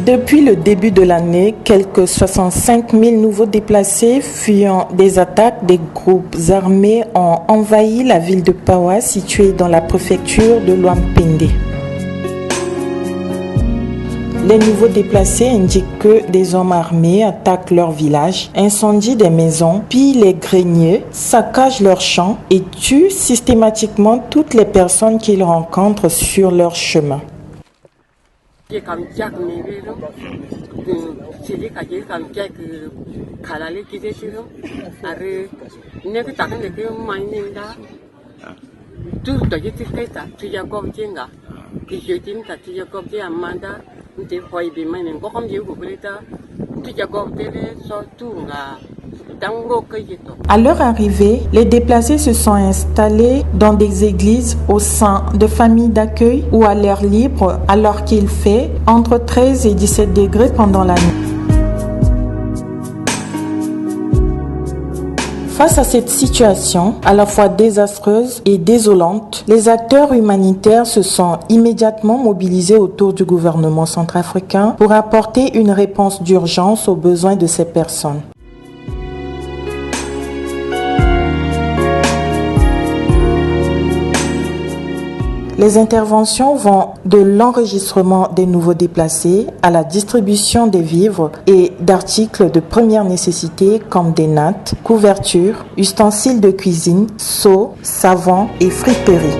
Depuis le début de l'année, quelques 65 000 nouveaux déplacés fuyant des attaques des groupes armés ont envahi la ville de Pawa, située dans la préfecture de Loampende. Les nouveaux déplacés indiquent que des hommes armés attaquent leur village, incendient des maisons, pillent les greniers, saccagent leurs champs et tuent systématiquement toutes les personnes qu'ils rencontrent sur leur chemin. À leur arrivée, les déplacés se sont installés dans des églises au sein de familles d'accueil ou à l'air libre alors qu'il fait entre 13 et 17 degrés pendant la nuit. Face à cette situation, à la fois désastreuse et désolante, les acteurs humanitaires se sont immédiatement mobilisés autour du gouvernement centrafricain pour apporter une réponse d'urgence aux besoins de ces personnes. Les interventions vont de l'enregistrement des nouveaux déplacés à la distribution des vivres et d'articles de première nécessité comme des nattes, couvertures, ustensiles de cuisine, seaux, savons et friperies.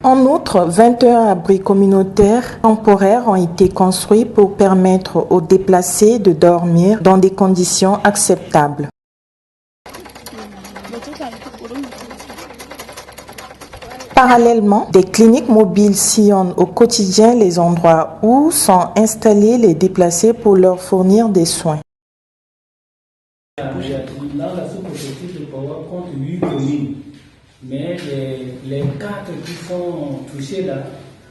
En outre, 21 abris communautaires temporaires ont été construits pour permettre aux déplacés de dormir dans des conditions acceptables. Parallèlement, des cliniques mobiles sillonnent au quotidien les endroits où sont installés les déplacés pour leur fournir des soins. Dans la sous-préfecture de Pawa compte 8 communes, mais les 4 qui sont touchés là,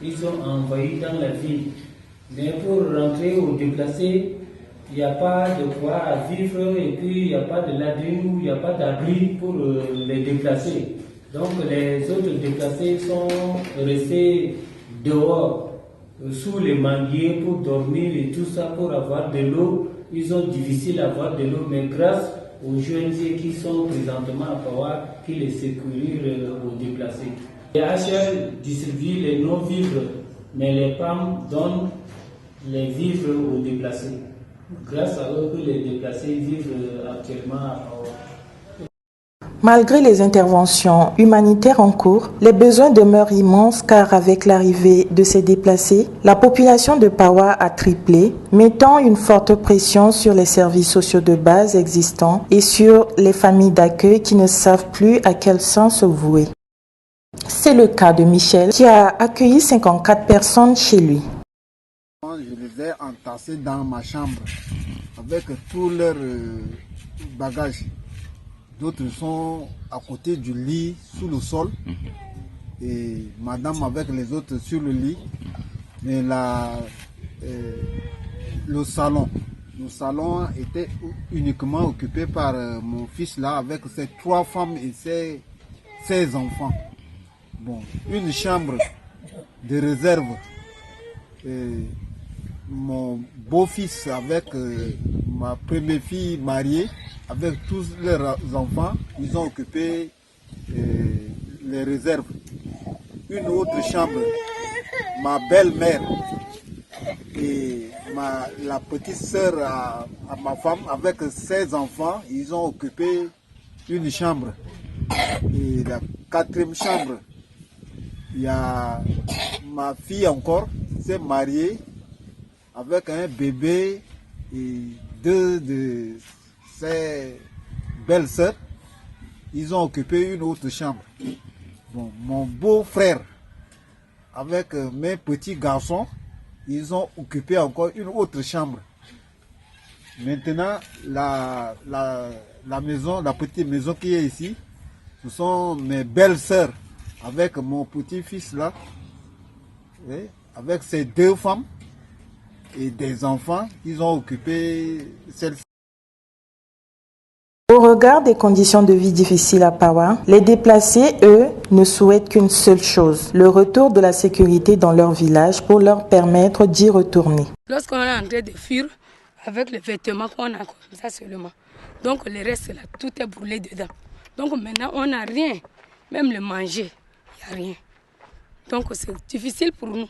ils sont envoyés dans la ville. Mais pour rentrer aux déplacés, il n'y a pas de quoi vivre et puis il n'y a pas de ladrine ou il n'y a pas d'abri pour les déplacés. Donc les autres déplacés sont restés dehors, sous les manguiers pour dormir et tout ça pour avoir de l'eau. Ils ont difficile à avoir de l'eau, mais grâce aux ONG qui sont présentement à Pawa, qui les sécurisent aux déplacés. Les HL distribuent les non-vivres, mais les PAM donnent les vivres aux déplacés. Grâce à eux que les déplacés vivent actuellement à Pawa. Malgré les interventions humanitaires en cours, les besoins demeurent immenses car avec l'arrivée de ces déplacés, la population de Pawa a triplé, mettant une forte pression sur les services sociaux de base existants et sur les familles d'accueil qui ne savent plus à quel sens se vouer. C'est le cas de Michel qui a accueilli 54 personnes chez lui. Je les ai entassés dans ma chambre avec tous leurs bagages. D'autres sont à côté du lit, sous le sol. Et madame avec les autres sur le lit. Mais le salon était uniquement occupé par mon fils là, avec ses 3 femmes et ses enfants. Bon, une chambre de réserve. Mon beau-fils avec ma première fille mariée, avec tous leurs enfants, ils ont occupé les réserves. Une autre chambre, ma belle-mère et la petite sœur à ma femme, avec ses enfants, ils ont occupé une chambre. Et la 4e chambre, il y a ma fille encore, s'est mariée avec un bébé et 2 de ses belles-sœurs. Ils ont occupé une autre chambre. Bon, mon beau-frère avec mes petits garçons, ils ont occupé encore une autre chambre. Maintenant, la maison, la petite maison qui est ici, ce sont mes belles-sœurs avec mon petit-fils là, avec ses 2 femmes et des enfants, ils ont occupé celle-ci. Au regard des conditions de vie difficiles à Pawa, les déplacés, eux, ne souhaitent qu'une seule chose, le retour de la sécurité dans leur village pour leur permettre d'y retourner. Lorsqu'on est en train de fuir, avec les vêtements qu'on a comme ça seulement, donc le reste là, tout est brûlé dedans. Donc maintenant, on n'a rien, même le manger, il n'y a rien. Donc c'est difficile pour nous.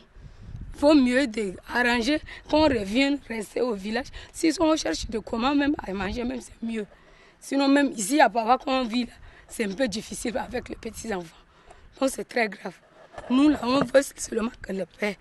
Il faut mieux arranger qu'on revienne rester au village. Si on cherche de comment même à manger, même c'est mieux. Sinon, même ici à Pawa, quand on vit, c'est un peu difficile avec les petits-enfants. Donc, c'est très grave. Nous, là, on veut seulement que le paix.